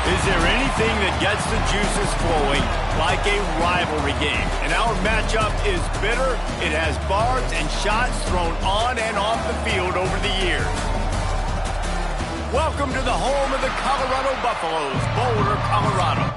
Is there anything that gets the juices flowing like a rivalry game? And our matchup is bitter. It has barbs and shots thrown on and off the field over the years. Welcome to the home of the Colorado Buffaloes, Boulder, Colorado.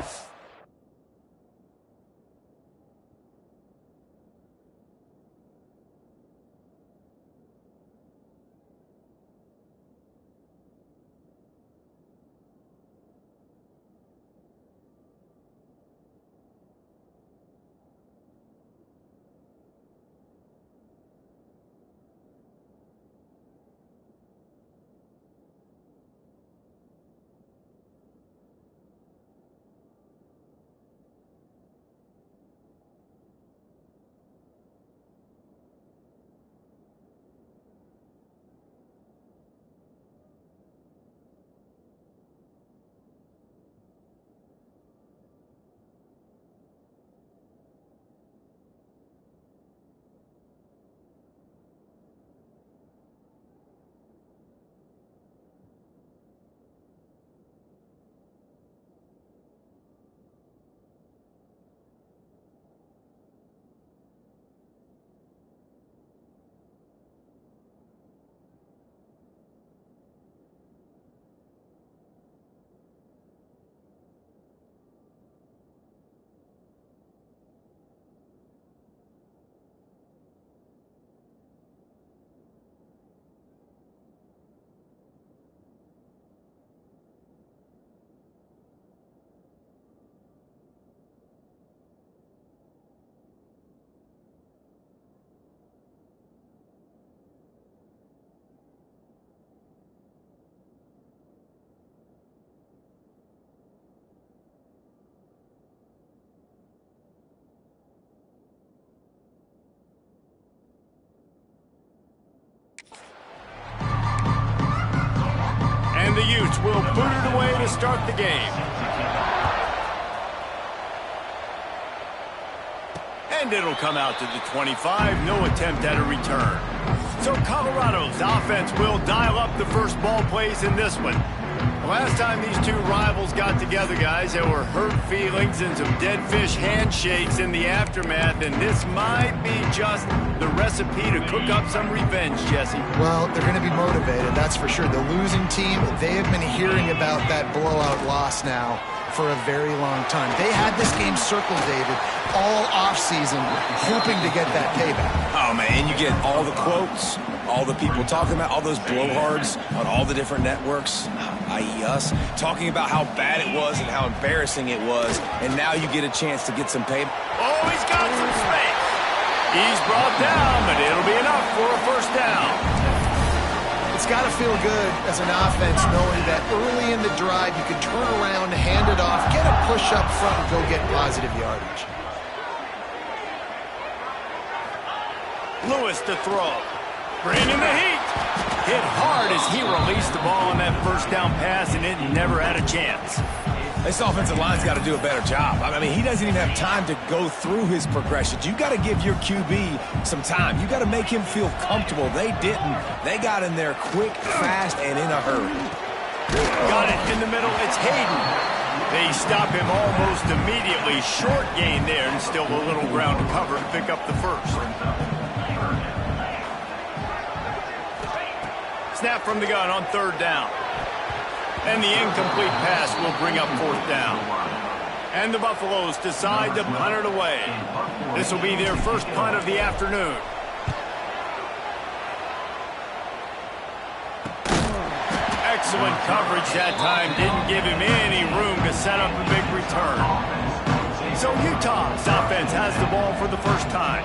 And the Utes will boot it away to start the game. And it'll come out to the 25. No attempt at a return. So Colorado's offense will dial up the first ball plays in this one. The last time these two rivals got together, guys, there were hurt feelings and some dead fish handshakes in the aftermath, and this might be just the recipe to cook up some revenge, Jesse. Well, they're going to be motivated, that's for sure. The losing team, they have been hearing about that blowout loss now for a very long time. They had this game circled, David, all offseason, hoping to get that payback. Oh, man, and you get all the quotes, all the people talking about, all those blowhards on all the different networks, i.e. us, talking about how bad it was and how embarrassing it was, and now you get a chance to get some payback. Oh, he's got some space. He's brought down, but it'll be enough for a first down. It's got to feel good as an offense knowing that early in the drive you can turn around, hand it off, get a push up front, and go get positive yardage. Lewis to throw. Bringing the heat. Hit hard as he released the ball on that first down pass, and it never had a chance. This offensive line's got to do a better job. I mean, he doesn't even have time to go through his progressions. You got to give your QB some time. You got to make him feel comfortable. They didn't. They got in there quick, fast, and in a hurry. Got it in the middle. It's Hayden. They stop him almost immediately. Short gain there, and still a little ground to cover to pick up the first. Snap from the gun on third down. And the incomplete pass will bring up fourth down. And the Buffaloes decide to punt it away. This will be their first punt of the afternoon. Excellent coverage that time. Didn't give him any room to set up a big return. So Utah's offense has the ball for the first time.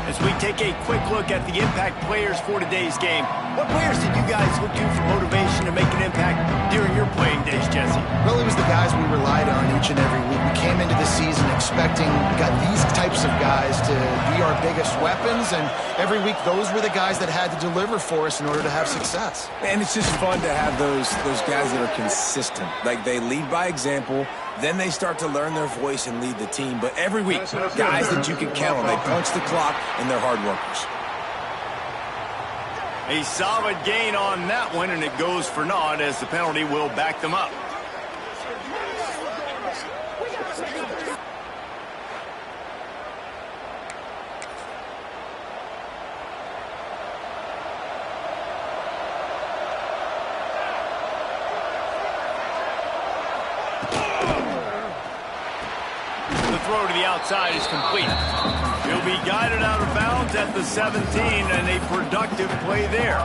As we take a quick look at the impact players for today's game, what players did you guys look to for motivation to make an impact during your playing days, Jesse? Well, it was the guys we relied on each and every week. We came into the season expecting these types of guys to be our biggest weapons, and every week those were the guys that had to deliver for us in order to have success. And it's just fun to have those guys that are consistent. Like, they lead by example. Then they start to learn their voice and lead the team. But every week, guys that you can count on. They punch the clock, and they're hard workers. A solid gain on that one, and it goes for naught as the penalty will back them up. Throw to the outside is complete. He'll be guided out of bounds at the 17, and a productive play there.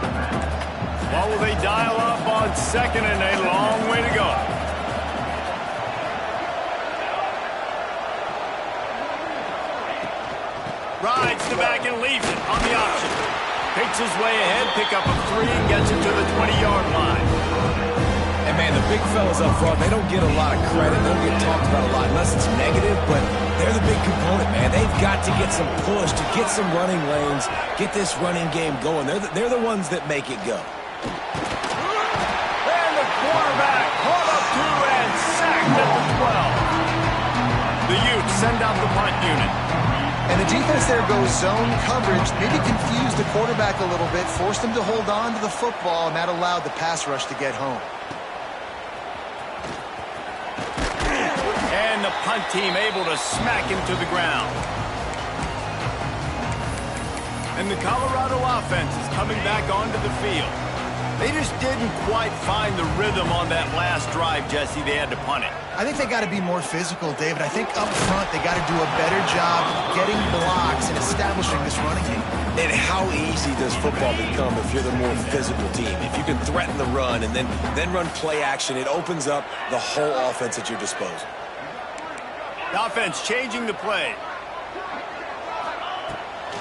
What will they dial up on second, and a long way to go. Rides to back and leaves it on the option. Takes his way ahead, pick up a 3, and gets it to the 20-yard line. And, man, the big fellas up front, they don't get a lot of credit. They don't get talked about a lot unless it's negative, but they're the big component, man. They've got to get some push, to get some running lanes, get this running game going. They're the ones that make it go. And the quarterback caught up to and sacked at the 12. The Utes send out the punt unit. And the defense there goes zone coverage, maybe confused the quarterback a little bit, forced him to hold on to the football, and that allowed the pass rush to get home. And the punt team able to smack him to the ground. And the Colorado offense is coming back onto the field. They just didn't quite find the rhythm on that last drive, Jesse. They had to punt it. I think they got to be more physical, David. I think up front they got to do a better job of getting blocks and establishing this running game. And how easy does football become if you're the more physical team? If you can threaten the run and then run play action, it opens up the whole offense at your disposal. The offense changing the play.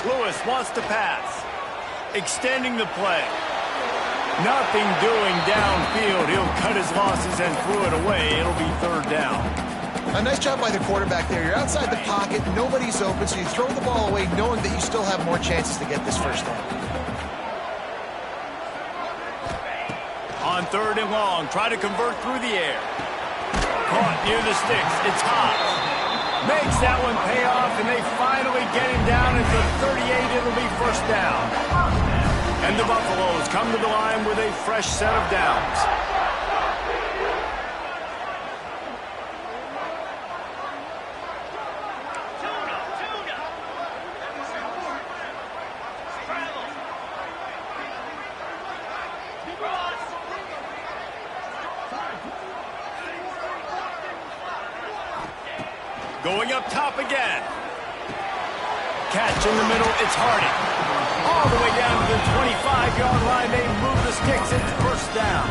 Lewis wants to pass. Extending the play. Nothing doing downfield. He'll cut his losses and threw it away. It'll be third down. A nice job by the quarterback there. You're outside the pocket. Nobody's open, so you throw the ball away knowing that you still have more chances to get this first down. On third and long, try to convert through the air. Caught near the sticks. It's Hobbs. Makes that one pay off, and they finally get him down at the 38. It'll be first down. And the Buffaloes come to the line with a fresh set of downs. Going up top again. Catch in the middle, it's Harding. All the way down to the 25-yard line. They move the sticks. It's first down.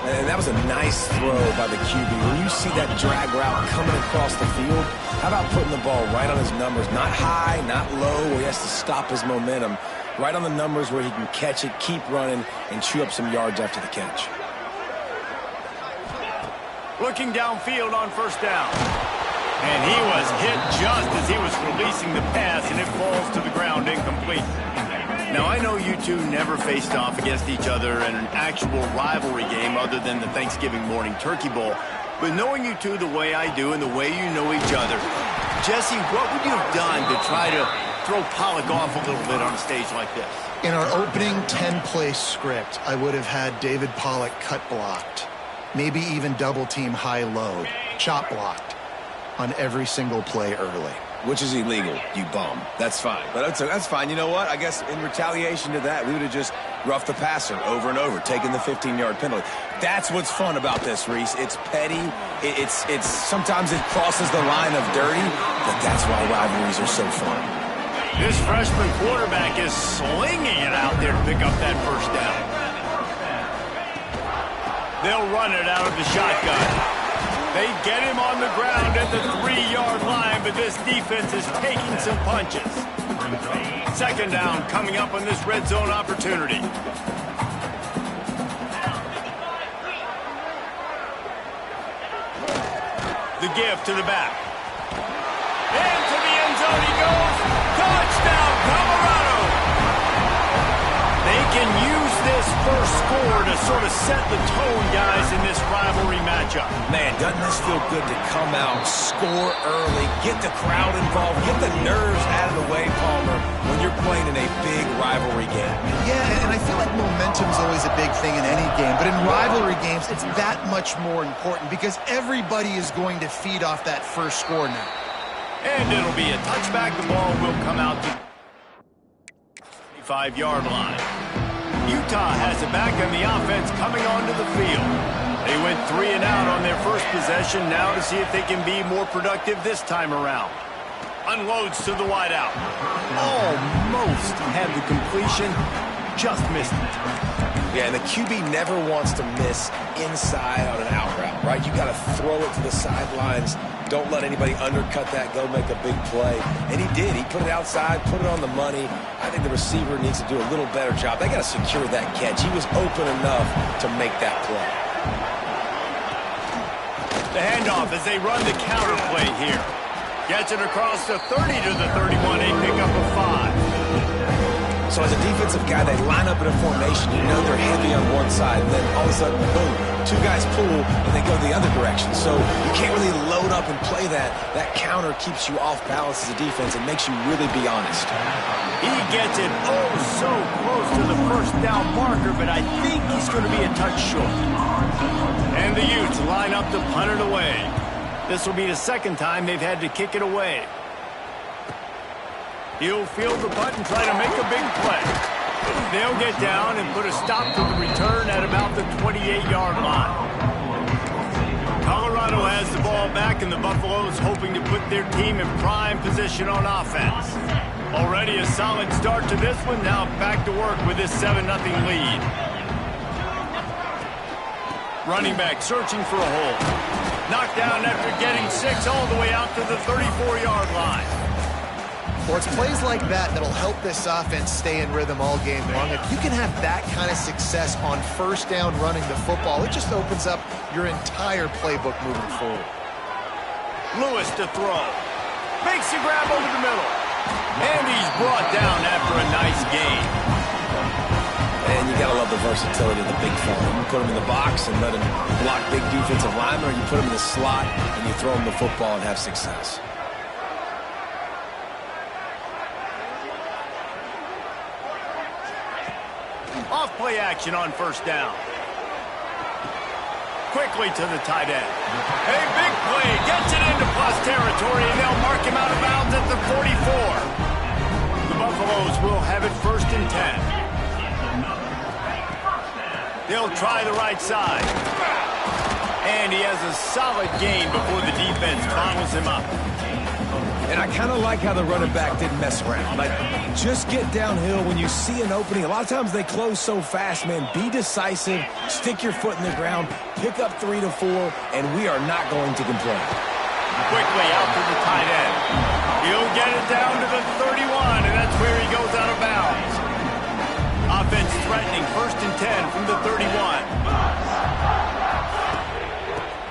And that was a nice throw by the QB. When you see that drag route coming across the field, how about putting the ball right on his numbers? Not high, not low, where he has to stop his momentum. Right on the numbers where he can catch it, keep running, and chew up some yards after the catch. Looking downfield on first down. And he was hit just as he was releasing the pass, and it falls to the ground incomplete. Now, I know you two never faced off against each other in an actual rivalry game other than the Thanksgiving morning Turkey Bowl. But knowing you two the way I do and the way you know each other, Jesse, what would you have done to try to throw Pollock off a little bit on a stage like this? In our opening 10-play script, I would have had David Pollock cut blocked. Maybe even double-team high-low, chop blocked on every single play early. Which is illegal, you bum. That's fine. But that's fine. You know what? I guess in retaliation to that, we would have just roughed the passer over and over, taking the 15-yard penalty. That's what's fun about this, Reese. It's petty. It's sometimes it crosses the line of dirty, but that's why rivalries are so fun. This freshman quarterback is slinging it out there to pick up that first down. They'll run it out of the shotgun. They get him on the ground at the 3-yard line, but this defense is taking some punches. Second down coming up on this red zone opportunity. The give to the back. Into the end zone he goes. Touchdown, Colorado! They can use this first score to sort of set the tone, guys, in this rivalry matchup. matchup. Man, doesn't this feel good to come out, score early, get the crowd involved, get the nerves out of the way, Palmer, when you're playing in a big rivalry game. Yeah, and I feel like momentum's always a big thing in any game, but in rivalry games, it's that much more important because everybody is going to feed off that first score now. And it'll be a touchback. The ball will come out to the 25-yard line. Utah has it back, and the offense coming onto the field. They went 3 and out on their first possession, now to see if they can be more productive this time around. Unloads to the wideout. Almost had the completion, just missed it. Yeah, and the QB never wants to miss inside on an out route, right? You got to throw it to the sidelines. Don't let anybody undercut that, go make a big play. And he did. He put it outside, put it on the money. I think the receiver needs to do a little better job. They got to secure that catch. He was open enough to make that play. The handoff as they run the counter play here. Gets it across the 30 to the 31. They pick up a 5. So as a defensive guy, they line up in a formation. You know they're heavy on one side, and then all of a sudden, boom, 2 guys pull, and they go the other direction. So you can't really load up and play that. That counter keeps you off balance as a defense and makes you really be honest. He gets it oh so close to the first down marker, but I think he's going to be a touch short. And the Utes line up to punt it away. This will be the second time they've had to kick it away. He'll field the punt and try to make a big play. They'll get down and put a stop to the return at about the 28-yard line. Colorado has the ball back, and the Buffaloes hoping to put their team in prime position on offense. Already a solid start to this one. Now back to work with this 7-0 lead. Running back searching for a hole. Knocked down after getting 6 all the way out to the 34-yard line. Well, it's plays like that that'll help this offense stay in rhythm all game long. If you can have that kind of success on first down running the football, it just opens up your entire playbook moving forward. Lewis to throw. Makes the grab over the middle. And he's brought down after a nice gain. And you got to love the versatility of the big fella. You put him in the box and let him block big defensive linemen, or you put him in the slot and you throw him the football and have success. Off play action on first down. Quickly to the tight end. A big play. Gets it into plus territory, and they'll mark him out of bounds at the 44. The Buffaloes will have it 1st and 10. They'll try the right side. And he has a solid gain before the defense bottles him up. And I kind of like how the running back didn't mess around. Like, just get downhill when you see an opening. A lot of times they close so fast, man. Be decisive, stick your foot in the ground, pick up 3 to 4, and we are not going to complain. Quickly out to the tight end. He'll get it down to the 31, and that's where he goes out of bounds. Offense threatening 1st and 10 from the 31.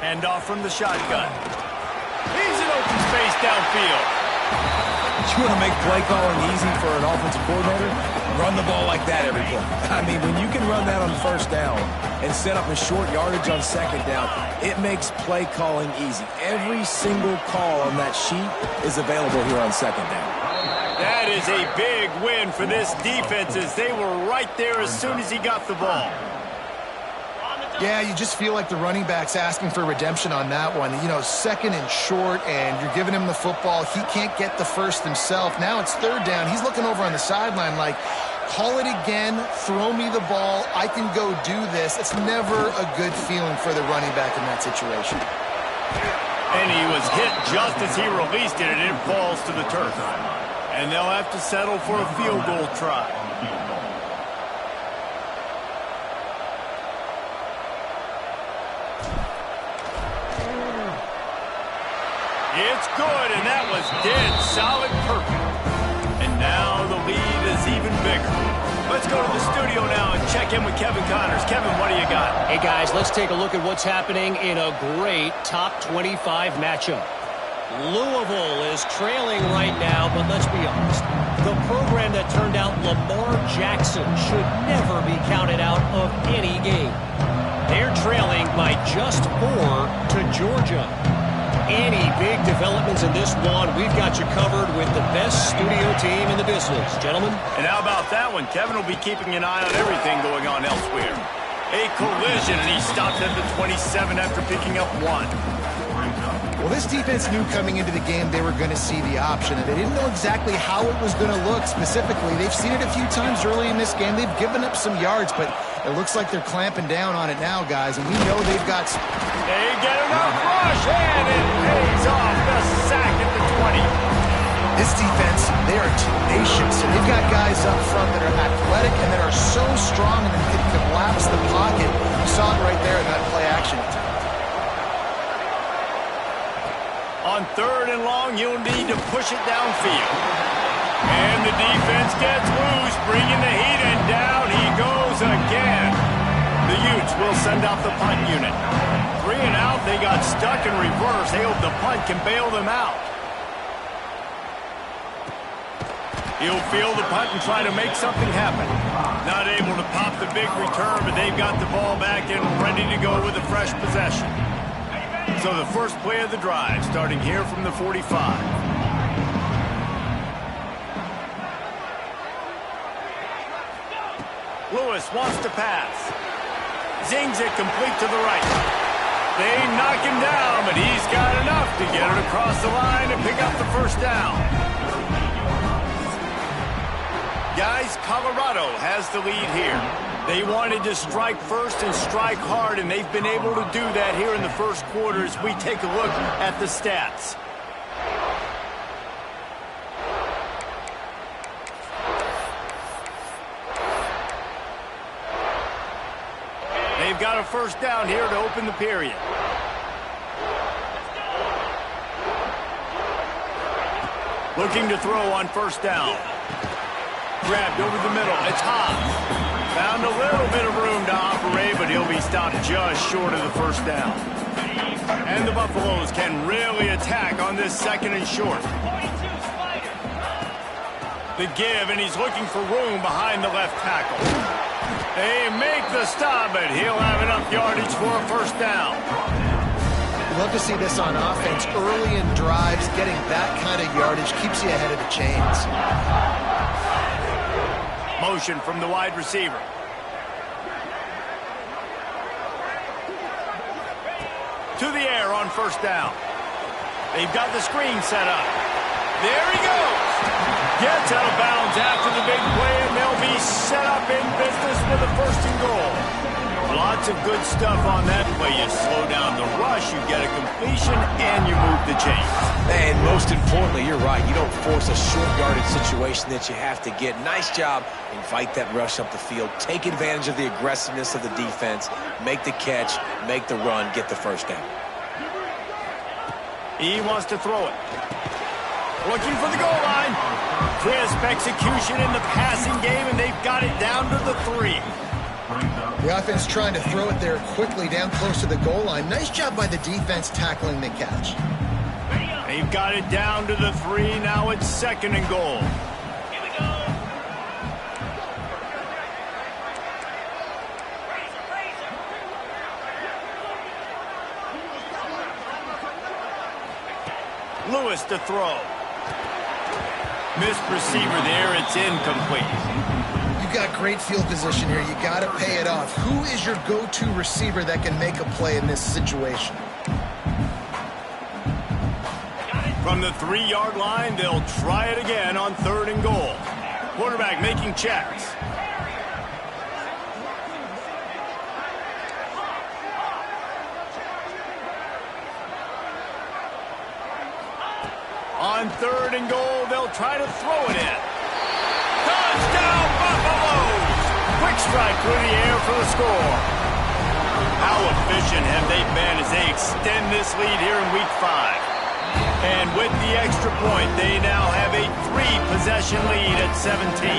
Hand off from the shotgun. He's in open space downfield. You want to make play calling easy for an offensive coordinator? Run the ball like that every play. I mean, when you can run that on first down and set up a short yardage on second down, it makes play calling easy. Every single call on that sheet is available here on second down. That is a big win for this defense, as they were right there as soon as he got the ball. Yeah, you just feel like the running back's asking for redemption on that one. You know, 2nd and short, and you're giving him the football. He can't get the first himself. Now it's 3rd down. He's looking over on the sideline like, call it again, throw me the ball, I can go do this. It's never a good feeling for the running back in that situation. And he was hit just as he released it, and it falls to the turf. And they'll have to settle for a field goal try. It's good, and that was dead solid perfect. And now the lead is even bigger. Let's go to the studio now and check in with Kevin Connors. Kevin, what do you got? Hey, guys, let's take a look at what's happening in a great top 25 matchup. Louisville is trailing right now, but let's be honest. The program that turned out Lamar Jackson should never be counted out of any game. They're trailing by just 4 to Georgia. Any big developments in this one, we've got you covered with the best studio team in the business. Gentlemen? And how about that one? Kevin will be keeping an eye on everything going on elsewhere. A collision, and he stopped at the 27 after picking up 1. Well, this defense knew coming into the game they were going to see the option, and they didn't know exactly how it was going to look specifically. They've seen it a few times early in this game. They've given up some yards, but it looks like they're clamping down on it now, guys, and we know they've got... They get enough rush, and it pays off the sack at the 20. This defense, they are tenacious, and they've got guys up front that are athletic and that are so strong and can collapse the pocket. You saw it right there in that play action attempt. On 3rd and long, you'll need to push it downfield. And the defense gets loose, bringing the heat, and down he goes again. The Utes will send out the punt unit. 3 and out, they got stuck in reverse. They hope the punt can bail them out. He'll field the punt and try to make something happen. Not able to pop the big return, but they've got the ball back and ready to go with a fresh possession. So the first play of the drive, starting here from the 45. Lewis wants to pass. Zings it complete to the right. They knock him down, but he's got enough to get it across the line and pick up the first down. Guys, Colorado has the lead here. They wanted to strike first and strike hard, and they've been able to do that here in the first quarter as we take a look at the stats. They've got a first down here to open the period. Looking to throw on first down. Grabbed over the middle. It's Hobbs. Found a little bit of room to operate, but he'll be stopped just short of the first down. And the Buffaloes can really attack on this 2nd and short. The give, and he's looking for room behind the left tackle. They make the stop, but he'll have enough yardage for a first down. We love to see this on offense. Early in drives, getting that kind of yardage keeps you ahead of the chains. Motion from the wide receiver. To the air on first down. They've got the screen set up. There he goes. Gets out of bounds after the big play, and they'll be set up in business with a 1st and goal. Lots of good stuff on that play. You slow down the rush, you get a completion, and you move the chains. And most importantly, you're right. You don't force a short yardage situation that you have to get. Nice job. Invite that rush up the field. Take advantage of the aggressiveness of the defense. Make the catch. Make the run. Get the first down. He wants to throw it. Looking for the goal line. Crisp execution in the passing game, and they've got it down to the 3. The offense trying to throw it there quickly down close to the goal line. Nice job by the defense tackling the catch. They've got it down to the 3. Now it's 2nd and goal. Here we go. Lewis to throw. Missed receiver there. It's incomplete. You've got great field position here. You got to pay it off. Who is your go-to receiver that can make a play in this situation? From the 3-yard line, they'll try it again on 3rd and goal. Quarterback making checks. On 3rd and goal, they'll try to throw it in. Touchdown, Buffaloes! Quick strike through the air for the score. How efficient have they been as they extend this lead here in Week 5? And with the extra point, they now have a 3-possession lead at 17.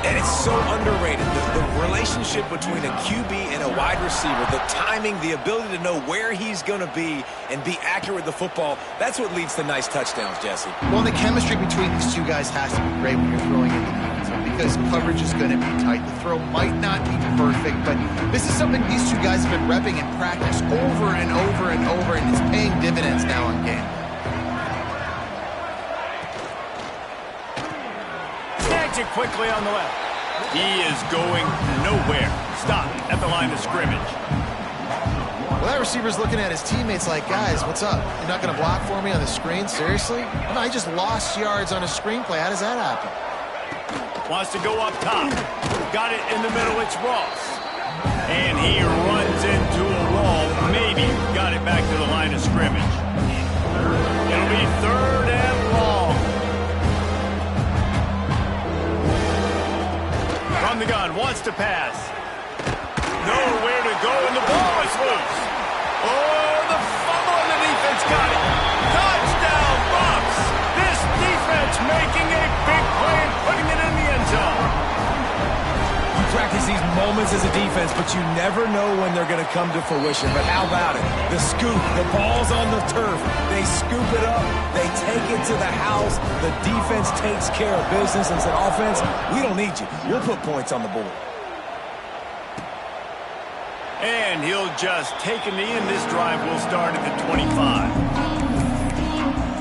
And it's so underrated. The relationship between a QB and a wide receiver, the timing, the ability to know where he's going to be and be accurate with the football, that's what leads to nice touchdowns, Jesse. Well, the chemistry between these two guys has to be great when you're throwing into defense. because coverage is going to be tight. The throw might not be perfect, but this is something these two guys have been repping in practice over and over and over, and it's paying dividends now on game. Snags it quickly on the left. He is going nowhere. Stop at the line of scrimmage. Well, that receiver's looking at his teammates like, guys, what's up? You're not going to block for me on the screen? Seriously? No, I just lost yards on a screenplay. How does that happen? Wants to go up top. Got it in the middle. It's Ross. And he runs into a wall. Maybe got it back to the line of scrimmage. It'll be 3rd and long. From the gun. Wants to pass. Nowhere to go, and the ball is loose. Oh, the fumble, and the defense got it. Touchdown, Bucs! This defense making a big play and putting it in the end zone. You practice these moments as a defense, but you never know when they're going to come to fruition. But how about it? The scoop, the ball's on the turf. They scoop it up. They take it to the house. The defense takes care of business and said, offense, we don't need you. We'll put points on the board. And he'll just take a knee, and this drive will start at the 25.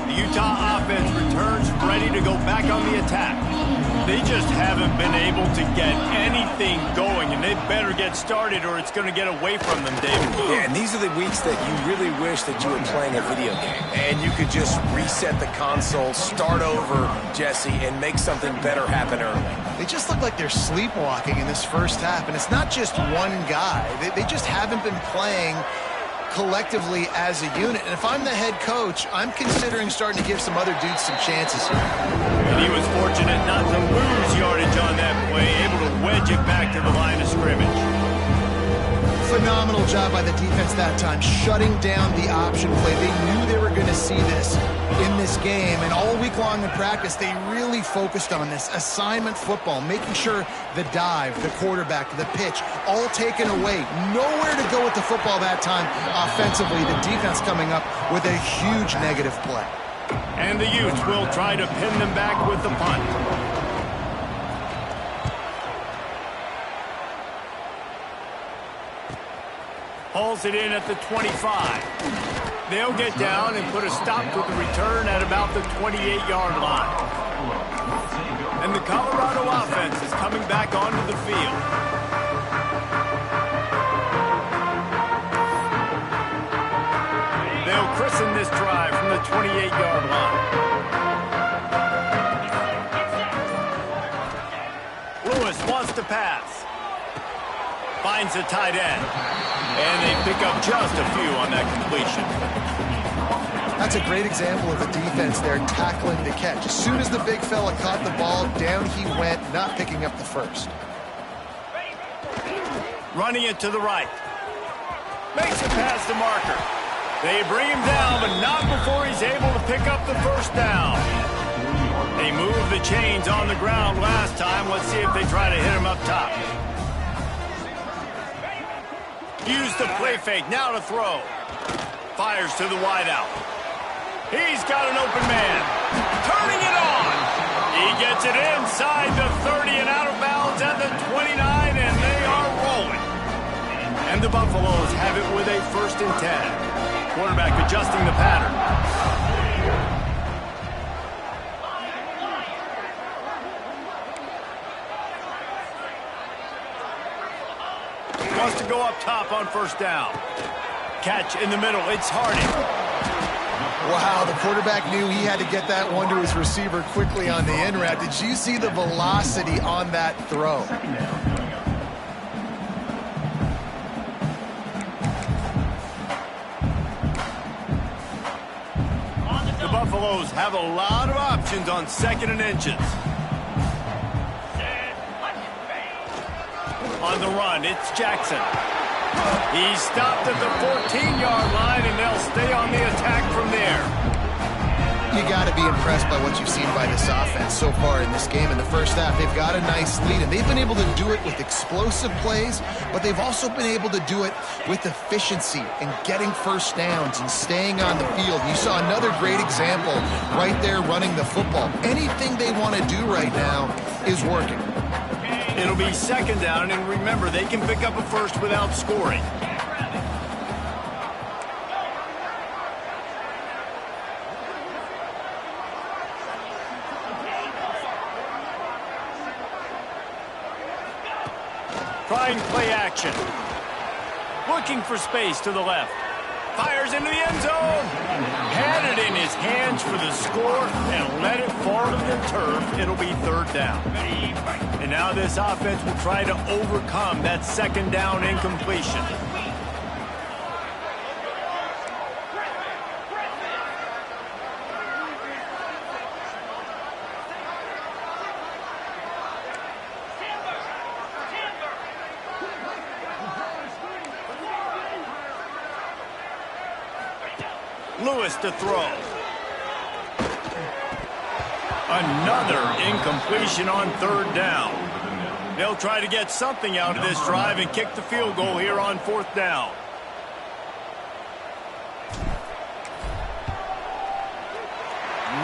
The Utah offense returns ready to go back on the attack. They just haven't been able to get anything going, and they better get started or it's going to get away from them, David. Yeah, and these are the weeks that you really wish that you were playing a video game. And you could just reset the console, start over, Jesse, and make something better happen early. They just look like they're sleepwalking in this first half, and it's not just one guy. They just haven't been playing collectively as a unit. And if I'm the head coach, I'm considering starting to give some other dudes some chances here. And he was fortunate not to lose yardage on that play, able to wedge it back to the line of scrimmage. Phenomenal job by the defense that time, shutting down the option play. They knew they were going to see this in this game, and all week long in practice, they really focused on this assignment football, making sure the dive, the quarterback, the pitch, all taken away. Nowhere to go with the football that time offensively. The defense coming up with a huge negative play. And the Utes will try to pin them back with the punt. Hauls it in at the 25. They'll get down and put a stop to the return at about the 28-yard line. And the Colorado offense is coming back onto the field. They'll christen this drive from the 28-yard line. Lewis wants to pass. Finds a tight end. And they pick up just a few on that completion. That's a great example of the defense there tackling the catch. As soon as the big fella caught the ball, down he went, not picking up the first. Running it to the right. Makes it past the marker. They bring him down, but not before he's able to pick up the first down. They moved the chains on the ground last time. Let's see if they try to hit him up top. Use the play fake, now to throw. Fires to the wideout. He's got an open man. Turning it on. He gets it inside the 30 and out of bounds at the 29, and they are rolling. And the Buffaloes have it with a 1st and 10. Quarterback adjusting the pattern. Wants to go up top on 1st down. Catch in the middle. It's Harding. Wow, the quarterback knew he had to get that one to his receiver quickly on the in route. Did you see the velocity on that throw? The Buffaloes have a lot of options on 2nd and inches. On the run, it's Jackson. He's stopped at the 14-yard line, and they'll stay on the attack from there. You got to be impressed by what you've seen by this offense so far in this game. In the first half, they've got a nice lead, and they've been able to do it with explosive plays, but they've also been able to do it with efficiency and getting first downs and staying on the field. You saw another great example right there running the football. Anything they want to do right now is working. It'll be second down, and remember, they can pick up a first without scoring. Trying play action. Looking for space to the left. Fires into the end zone. Had it in his hands for the score and let it fall to the turf. It'll be third down. And now this offense will try to overcome that second down incompletion. Lewis to throw. Another incompletion on third down. They'll try to get something out of this drive and kick the field goal here on fourth down.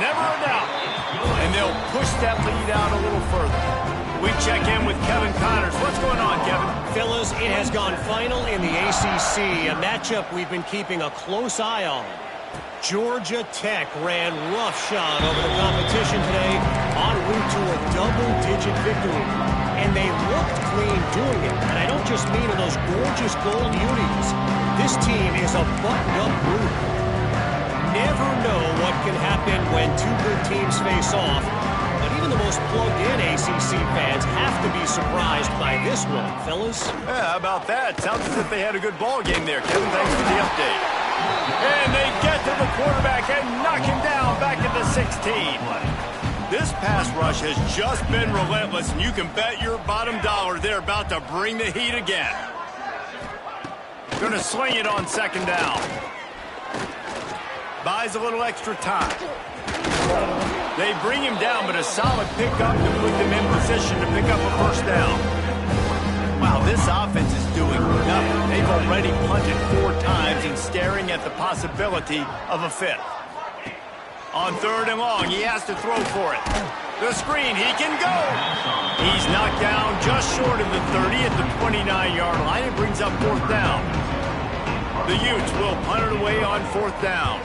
Never a doubt. And they'll push that lead out a little further. We check in with Kevin Connors. What's going on, Kevin? Fellas, it has gone final in the ACC, a matchup we've been keeping a close eye on. Georgia Tech ran roughshod over the competition today en route to a double-digit victory. And they looked clean doing it. And I don't just mean in those gorgeous gold unis. This team is a buttoned-up group. Never know what can happen when two good teams face off. But even the most plugged-in ACC fans have to be surprised by this one, fellas. Yeah, how about that? Sounds as if they had a good ball game there, Kevin. Thanks for the update. And they get to the quarterback and knock him down back at the 16. This pass rush has just been relentless, and you can bet your bottom dollar they're about to bring the heat again. Going to sling it on second down. Buys a little extra time. They bring him down, but a solid pickup to put them in position to pick up a first down. Wow, this offense is doing nothing. They've already punted 4 times and staring at the possibility of a 5th. On third and long, he has to throw for it. The screen, he can go. He's knocked down just short of the 30 at the 29-yard line. It brings up fourth down. The Utes will punt it away on fourth down.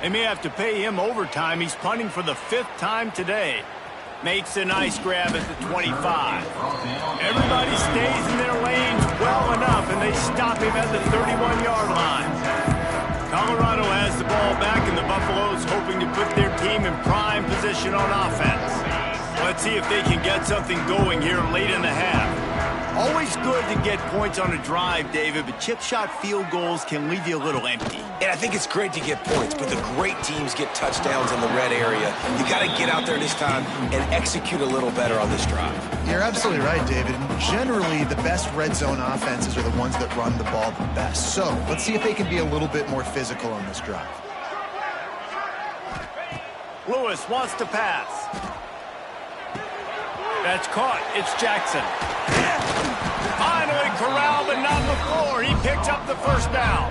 They may have to pay him overtime. He's punting for the 5th time today. Makes a nice grab at the 25. Everybody stays in their lanes well enough, and they stop him at the 31-yard line. Colorado has the ball back, and the Buffaloes hoping to put their team in prime position on offense. Let's see if they can get something going here late in the half. Always good to get points on a drive, David, but chip shot field goals can leave you a little empty. And I think it's great to get points, but the great teams get touchdowns in the red area. You got to get out there this time and execute a little better on this drive. You're absolutely right, David. Generally, the best red zone offenses are the ones that run the ball the best. So let's see if they can be a little bit more physical on this drive. Lewis wants to pass. That's caught. It's Jackson. Finally corralled, but not before. He picks up the first down.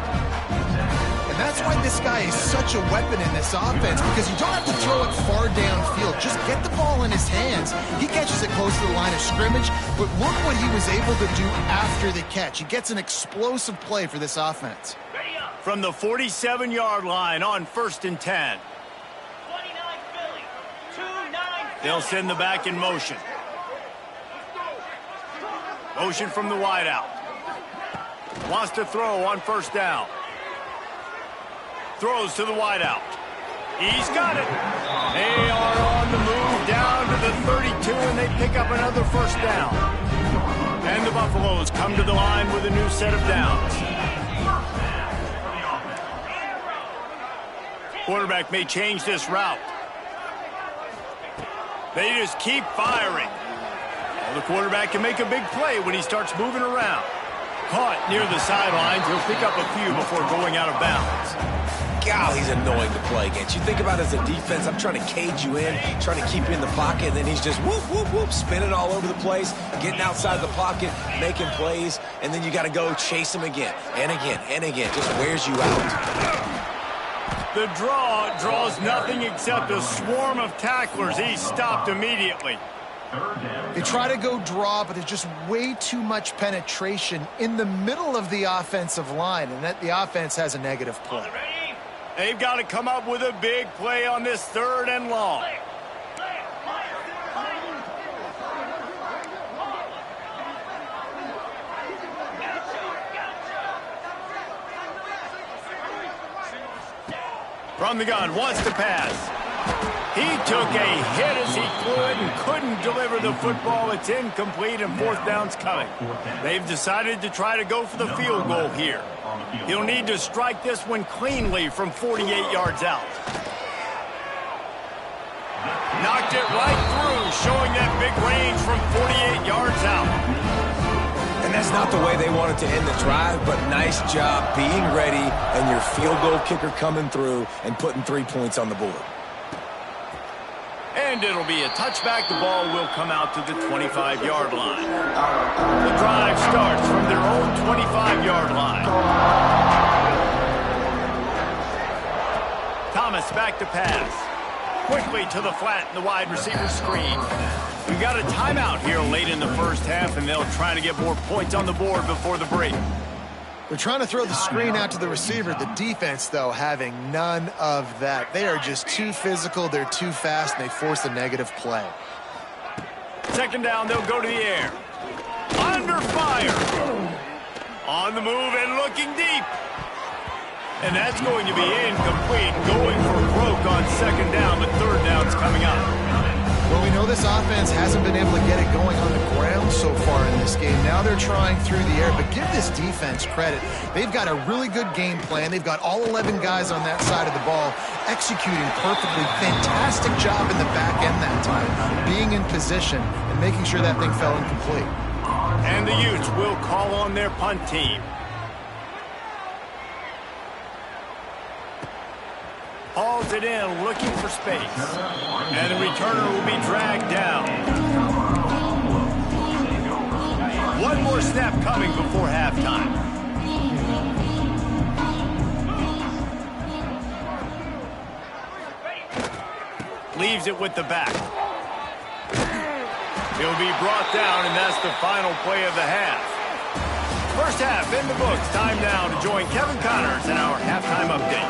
And that's why this guy is such a weapon in this offense, because you don't have to throw it far downfield. Just get the ball in his hands. He catches it close to the line of scrimmage, but look what he was able to do after the catch. He gets an explosive play for this offense. From the 47-yard line on 1st and 10. They'll send the back in motion. Motion from the wideout. Wants to throw on first down. Throws to the wideout. He's got it. They are on the move down to the 32, and they pick up another first down. And the Buffaloes come to the line with a new set of downs. Quarterback may change this route. They just keep firing. The quarterback can make a big play when he starts moving around. Caught near the sidelines. He'll pick up a few before going out of bounds. God, he's annoying to play against. You think about it as a defense, I'm trying to cage you in, trying to keep you in the pocket, and then he's just whoop, whoop, whoop, spinning all over the place, getting outside the pocket, making plays, and then you got to go chase him again, and again, and again. Just wears you out. The draw draws nothing except a swarm of tacklers. He's stopped immediately. They try to go draw, but there's just way too much penetration in the middle of the offensive line, and that the offense has a negative play. They've got to come up with a big play on this 3rd and long. From the gun, wants to pass. He took a hit as he flew it and couldn't deliver the football. It's incomplete and 4th down's coming. They've decided to try to go for the field goal here. He'll need to strike this one cleanly from 48 yards out. Knocked it right through, showing that big range from 48 yards out. And that's not the way they wanted to end the drive, but nice job being ready and your field goal kicker coming through and putting 3 points on the board. And it'll be a touchback. The ball will come out to the 25-yard line. The drive starts from their own 25-yard line. Thomas back to pass. Quickly to the flat in the wide receiver screen. We've got a timeout here late in the first half, and they'll try to get more points on the board before the break. They're trying to throw the screen out to the receiver. The defense, though, having none of that. They are just too physical. They're too fast, and they force a negative play. 2nd down, they'll go to the air. Under fire. On the move and looking deep. And that's going to be incomplete. Going for broke on 2nd down, but 3rd down's coming up. Well, we know this offense hasn't been able to get it going on the ground so far in this game. Now they're trying through the air, but give this defense credit. They've got a really good game plan. They've got all 11 guys on that side of the ball executing perfectly. Fantastic job in the back end that time, being in position and making sure that thing fell incomplete. And the Utes will call on their punt team. Hauls it in, looking for space. And the returner will be dragged down. One more snap coming before halftime. Leaves it with the back. He'll be brought down, and that's the final play of the half. First half in the books. Time now to join Kevin Connors in our halftime update.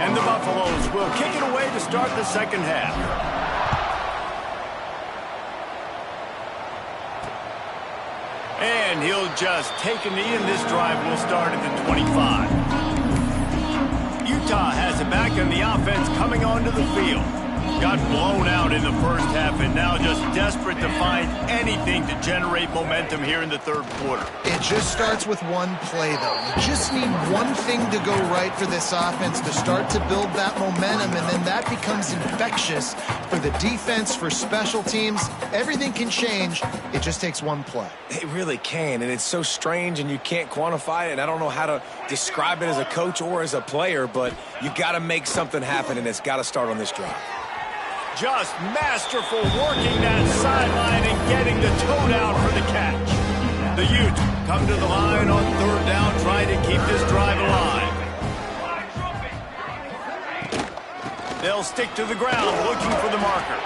And the Buffaloes will kick it away to start the 2nd half. And he'll just take a knee, and this drive will start at the 25. Utah has it back, and the offense coming onto the field. Got blown out in the first half and now just desperate to find anything to generate momentum here in the 3rd quarter. It just starts with one play, though. You just need one thing to go right for this offense to start to build that momentum, and then that becomes infectious for the defense, for special teams. Everything can change. It just takes one play. It really can, and it's so strange, and you can't quantify it, and I don't know how to describe it as a coach or as a player, but you got to make something happen, and it's got to start on this drive. Just masterful working that sideline and getting the toe down for the catch. The Utes come to the line on 3rd down, trying to keep this drive alive. They'll stick to the ground looking for the marker.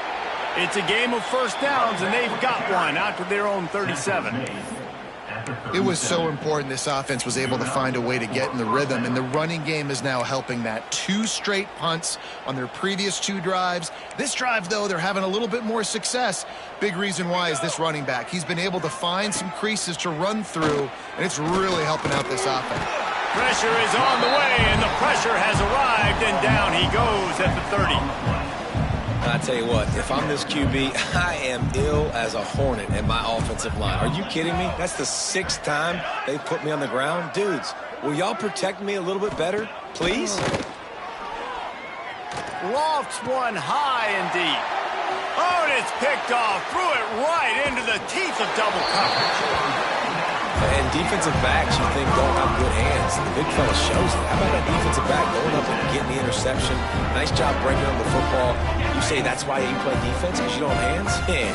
It's a game of first downs, and they've got one out to their own 37. It was so important this offense was able to find a way to get in the rhythm, and the running game is now helping that. 2 straight punts on their previous 2 drives. This drive, though, they're having a little bit more success. Big reason why is this running back. He's been able to find some creases to run through, and it's really helping out this offense. Pressure is on the way, and the pressure has arrived, and down he goes at the 30. I tell you what, if I'm this QB, I am ill as a hornet in my offensive line. Are you kidding me? That's the 6th time they've put me on the ground. Dudes, will y'all protect me a little bit better, please? Lofts one high and deep. Oh, and it's picked off. Threw it right into the teeth of double coverage. And defensive backs, you think, don't have good hands. The big fella shows it. How about that defensive back going up and getting the interception? Nice job breaking up the football. You say that's why you play defense, because you don't have hands? Yeah.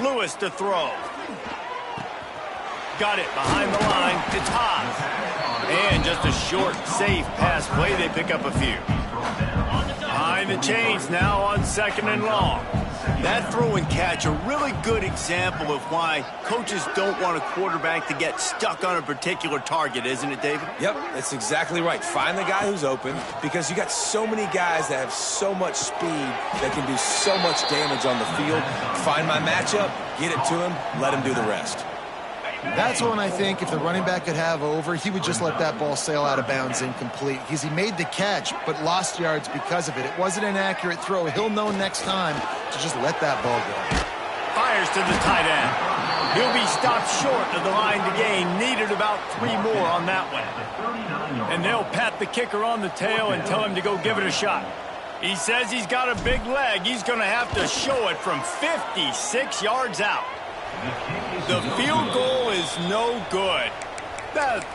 Lewis to throw. Got it behind the line. It's Haas. And just a short, safe pass play. They pick up a few. Trying to change now on 2nd and long. That throw and catch, a really good example of why coaches don't want a quarterback to get stuck on a particular target, isn't it, David? Yep, that's exactly right. Find the guy who's open, because you got so many guys that have so much speed that can do so much damage on the field. Find my matchup, get it to him, let him do the rest. That's one I think if the running back could have over, he would just let that ball sail out of bounds incomplete, because he made the catch but lost yards because of it. It wasn't an accurate throw. He'll know next time to just let that ball go. Fires to the tight end. He'll be stopped short of the line to gain. Needed about 3 more on that one. And they'll pat the kicker on the tail and tell him to go give it a shot. He says he's got a big leg. He's going to have to show it from 56 yards out. The field goal is no good.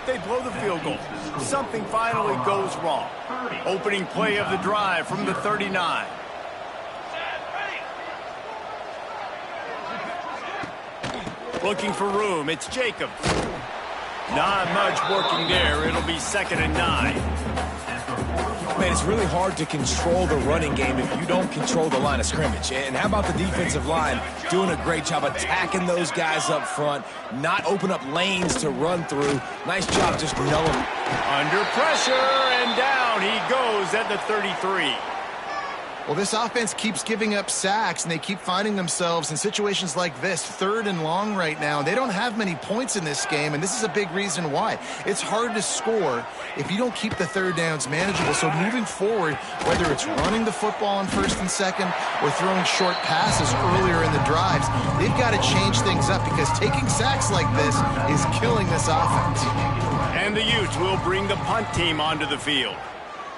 They blow the field goal. Something finally goes wrong. Opening play of the drive from the 39. Looking for room. It's Jacobs. Not much working there. It'll be 2nd and 9. Man, it's really hard to control the running game if you don't control the line of scrimmage. And how about the defensive line doing a great job attacking those guys up front, not open up lanes to run through. Nice job just knowing. Under pressure, and down he goes at the 33. Well, this offense keeps giving up sacks, and they keep finding themselves in situations like this, 3rd and long right now. They don't have many points in this game, and this is a big reason why. It's hard to score if you don't keep the 3rd downs manageable. So moving forward, whether it's running the football on 1st and 2nd or throwing short passes earlier in the drives, they've got to change things up, because taking sacks like this is killing this offense. And the Utes will bring the punt team onto the field.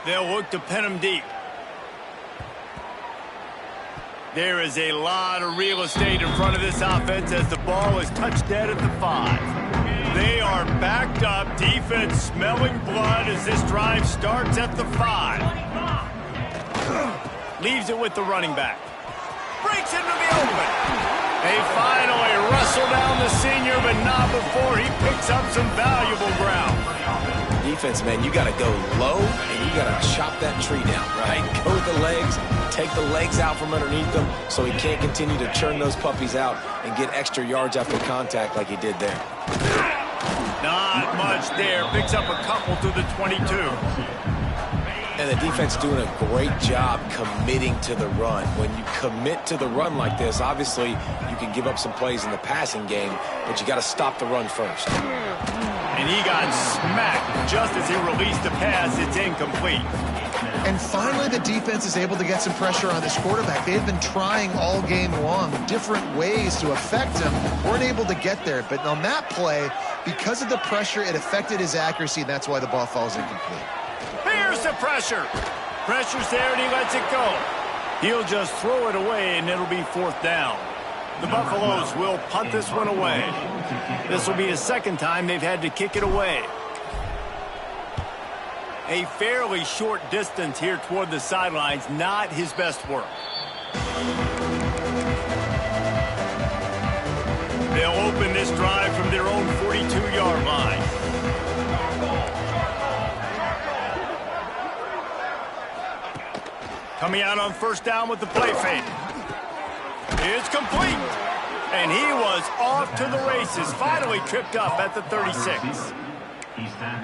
They'll look to pin them deep. There is a lot of real estate in front of this offense as the ball is touched dead at the 5. They are backed up. Defense smelling blood as this drive starts at the 5. Leaves it with the running back. Breaks into the open. They finally wrestle down the senior, but not before he picks up some valuable ground. Defense, man, you got to go low, and you got to chop that tree down, right? Go with the legs, take the legs out from underneath them so he can't continue to churn those puppies out and get extra yards after contact like he did there. Not much there. Picks up a couple to the 22. And the defense doing a great job committing to the run. When you commit to the run like this, obviously you can give up some plays in the passing game, but you got to stop the run first. And he got smacked just as he released the pass. It's incomplete. And finally, the defense is able to get some pressure on this quarterback. They've been trying all game long different ways to affect him. Weren't able to get there. But on that play, because of the pressure, it affected his accuracy, and that's why the ball falls incomplete. Here's the pressure. Pressure's there, and he lets it go. He'll just throw it away, and it'll be 4th down. The Buffaloes will punt this one away. This will be the 2nd time they've had to kick it away. A fairly short distance here toward the sidelines, not his best work. They'll open this drive from their own 42-yard line. Coming out on 1st down with the play fake. It's complete. And he was off to the races. Finally tripped up at the 36.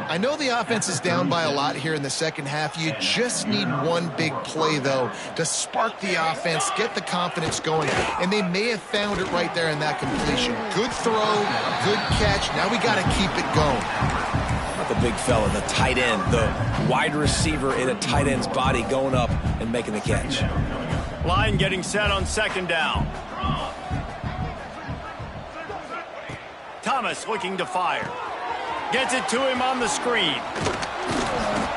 I know the offense is down by a lot here in the 2nd half. You just need one big play, though, to spark the offense, get the confidence going, and they may have found it right there in that completion. Good throw, good catch. Now we got to keep it going. Not the big fella, the tight end, the wide receiver in a tight end's body going up and making the catch. Line getting set on 2nd down. Thomas looking to fire. Gets it to him on the screen.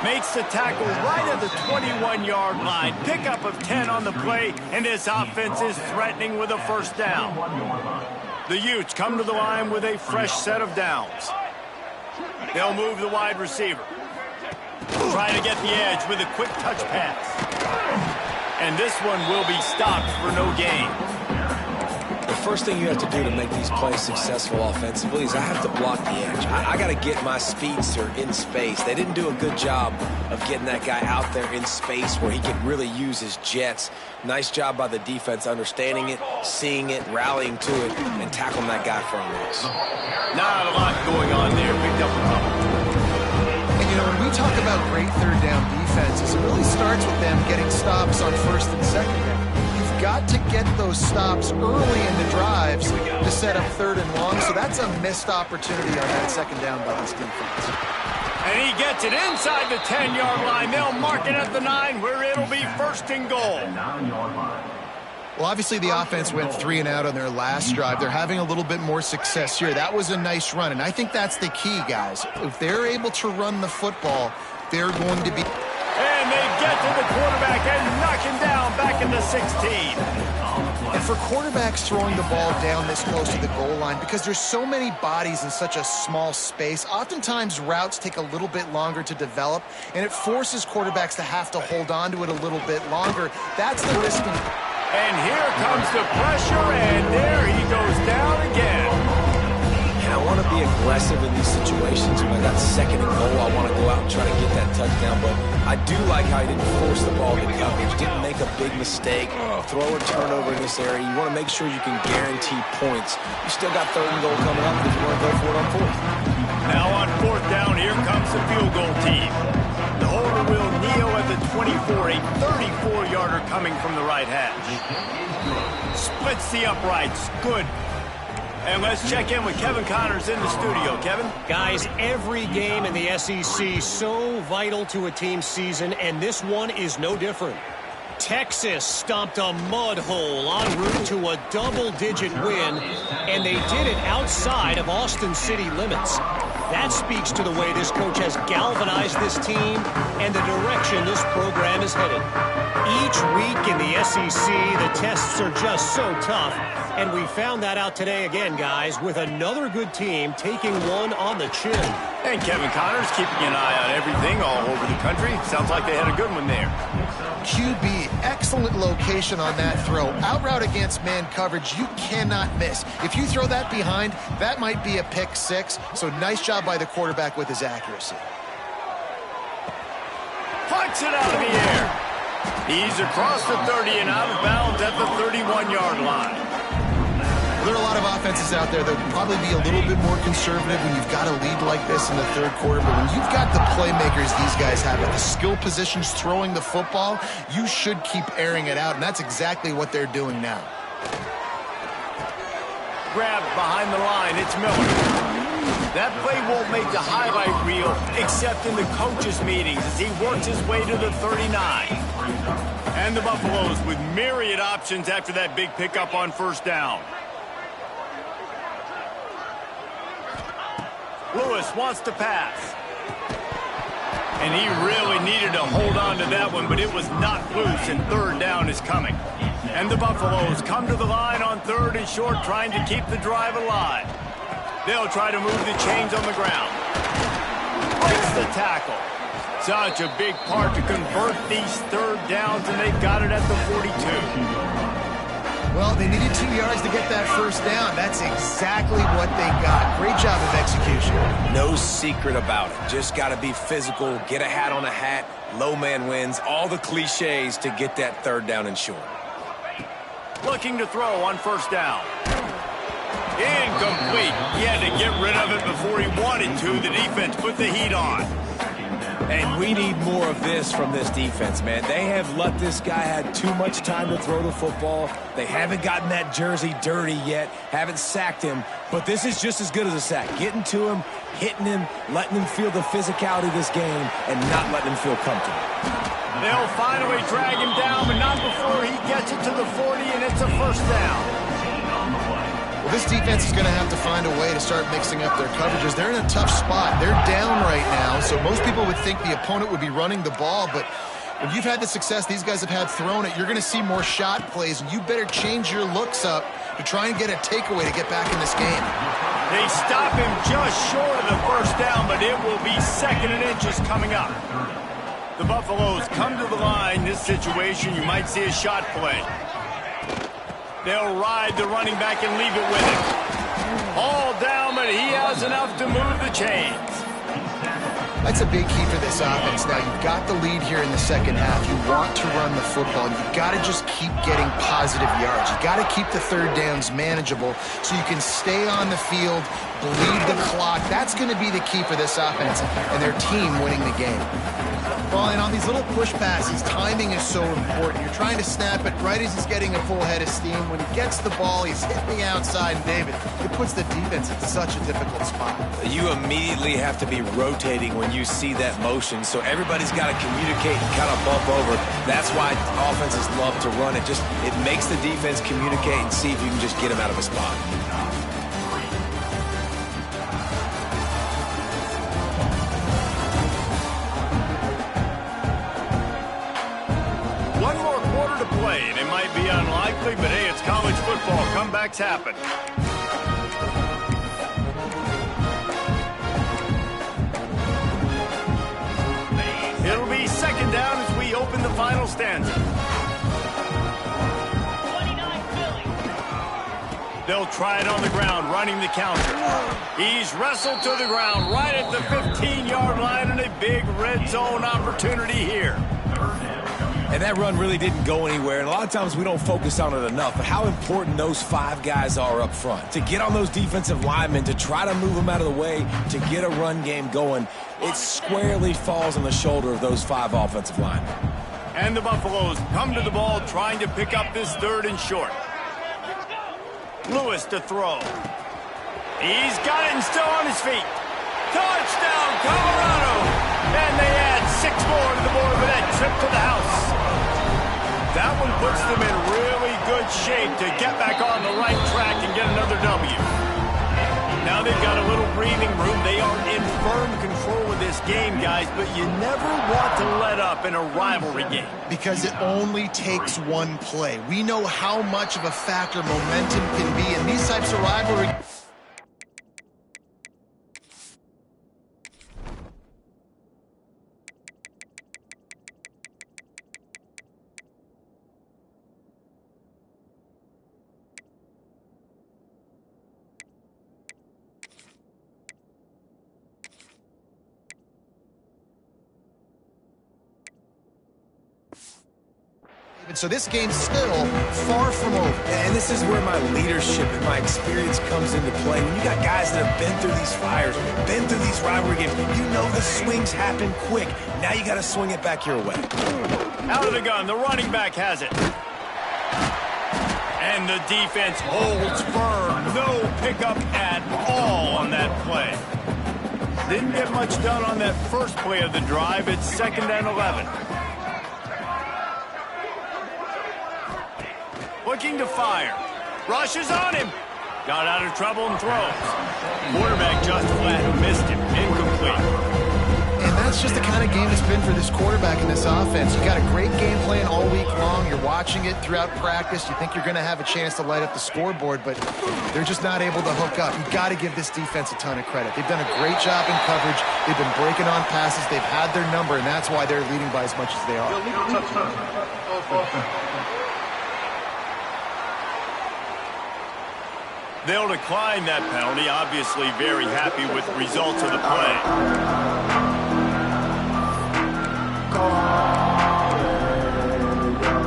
Makes the tackle right at the 21-yard line. Pickup of 10 on the play, and this offense is threatening with a 1st down. The Utes come to the line with a fresh set of downs. They'll move the wide receiver. Try to get the edge with a quick touch pass. And this one will be stopped for no gain. The first thing you have to do to make these plays successful offensively is I have to block the edge. I got to get my speedster in space. They didn't do a good job of getting that guy out there in space where he could really use his jets. Nice job by the defense understanding it, seeing it, rallying to it, and tackling that guy for a loss. Not a lot going on there. Picked up a couple. And, you know, when we talk about great third down defenses, it really starts with them getting stops on first and second down. You've got to get those stops early in the drives to set up third and long, so that's a missed opportunity on that second down by this defense. And he gets it inside the 10-yard line. They'll mark it at the 9 where it'll be first and goal. Well, obviously the offense went 3 and out on their last drive. They're having a little bit more success here. That was a nice run, and I think that's the key, guys. If they're able to run the football, they're going to be... And they get to the quarterback and knock him down back in the 16. And for quarterbacks throwing the ball down this close to the goal line, because there's so many bodies in such a small space, oftentimes routes take a little bit longer to develop, and it forces quarterbacks to have to hold on to it a little bit longer. That's the risk. And here comes the pressure, and there he goes down again. And I want to be aggressive in these situations. When I got second and goal, I want to go out and try to get that touchdown. But I do like how he didn't force the ball to coverage, didn't make a big mistake, throw a turnover in this area. You want to make sure you can guarantee points. You still got third and goal coming up because you want to go for it on fourth. Now on fourth down, here comes the field goal team. The holder will kneel at the 24, a 34-yarder coming from the right hash. Splits the uprights. Good. And let's check in with Kevin Connors in the studio. Kevin? Guys, every game in the SEC so vital to a team's season, and this one is no different. Texas stomped a mud hole en route to a double-digit win, and they did it outside of Austin city limits. That speaks to the way this coach has galvanized this team and the direction this program is headed. Each week in the SEC, the tests are just so tough, and we found that out today again, guys, with another good team taking one on the chin. And Kevin Connors keeping an eye on everything all over the country. Sounds like they had a good one there. QB, excellent location on that throw. Out route against man coverage, you cannot miss. If you throw that behind, that might be a pick six. So nice job by the quarterback with his accuracy. Puts it out of the air. He's across the 30 and out of bounds at the 31-yard line. There are a lot of offenses out there that will probably be a little bit more conservative when you've got a lead like this in the third quarter. But when you've got the playmakers these guys have at the skill positions throwing the football, you should keep airing it out. And that's exactly what they're doing now. Grabbed behind the line. It's Miller. That play won't make the highlight reel except in the coaches' meetings as he works his way to the 39. And the Buffaloes with myriad options after that big pickup on first down. Lewis wants to pass. And he really needed to hold on to that one, but it was not loose, and third down is coming. And the Buffaloes come to the line on third and short, trying to keep the drive alive. They'll try to move the chains on the ground. Breaks the tackle. Such a big part to convert these third downs, and they got it at the 42. Well, they needed 2 yards to get that first down. That's exactly what they got. Great job of execution. No secret about it. Just got to be physical, get a hat on a hat, low man wins, all the cliches to get that third down and short. Looking to throw on first down. Incomplete. He had to get rid of it before he wanted to. The defense put the heat on. And we need more of this from this defense, man. They have let this guy have too much time to throw the football. They haven't gotten that jersey dirty yet, haven't sacked him. But this is just as good as a sack. Getting to him, hitting him, letting him feel the physicality of this game, and not letting him feel comfortable. They'll finally drag him down, but not before he gets it to the 40, and it's a first down. Well, this defense is going to have to find a way to start mixing up their coverages. They're in a tough spot. They're down right now, so most people would think the opponent would be running the ball, but when you've had the success these guys have had throwing it, you're going to see more shot plays, and you better change your looks up to try and get a takeaway to get back in this game. They stop him just short of the first down, but it will be second and inches coming up. The Buffaloes come to the line. This situation, you might see a shot play. They'll ride the running back and leave it with him. All down, but he has enough to move the chains. That's a big key for this offense. Now, you've got the lead here in the second half. You want to run the football. You've got to just keep getting positive yards. You've got to keep the third downs manageable so you can stay on the field, bleed the clock. That's going to be the key for this offense and their team winning the game. Well, and on these little push passes, timing is so important. You're trying to snap it right as he's getting a full head of steam. When he gets the ball, he's hitting the outside, and David, it puts the defense in such a difficult spot. You immediately have to be rotating when you see that motion, so everybody's got to communicate and kind of bump over. That's why offenses love to run it. It makes the defense communicate and see if you can just get him out of a spot. And it might be unlikely, but hey, it's college football. Comebacks happen. It'll be second down as we open the final stanza. They'll try it on the ground, running the counter. He's wrestled to the ground right at the 15-yard line, and a big red zone opportunity here. And that run really didn't go anywhere, and a lot of times we don't focus on it enough, but how important those 5 guys are up front. To get on those defensive linemen, to try to move them out of the way, to get a run game going, it squarely falls on the shoulder of those 5 offensive linemen. And the Buffaloes come to the ball trying to pick up this third and short. Lewis to throw. He's got it and still on his feet. Touchdown, Colorado! And they add 6 more to the board with that trip to the house. That one puts them in really good shape to get back on the right track and get another W. Now they've got a little breathing room. They are in firm control of this game, guys, but you never want to let up in a rivalry game. Because it only takes one play. We know how much of a factor momentum can be in these types of rivalry. So this game's still far from over. And this is where my leadership and my experience comes into play. When you got guys that have been through these fires, been through these rivalry games, you know the swings happen quick. Now you got to swing it back your way. Out of the gun, the running back has it. And the defense holds firm. No pickup at all on that play. Didn't get much done on that first play of the drive. It's 2nd and 11. Looking to fire. Rushes on him. Got out of trouble and throws. Quarterback just flat missed him. Incomplete. And that's just the kind of game it's been for this quarterback in this offense. You got a great game plan all week long. You're watching it throughout practice. You think you're going to have a chance to light up the scoreboard, but they're just not able to hook up. You've got to give this defense a ton of credit. They've done a great job in coverage. They've been breaking on passes. They've had their number, and that's why they're leading by as much as they are. They'll decline that penalty. Obviously very happy with the results of the play.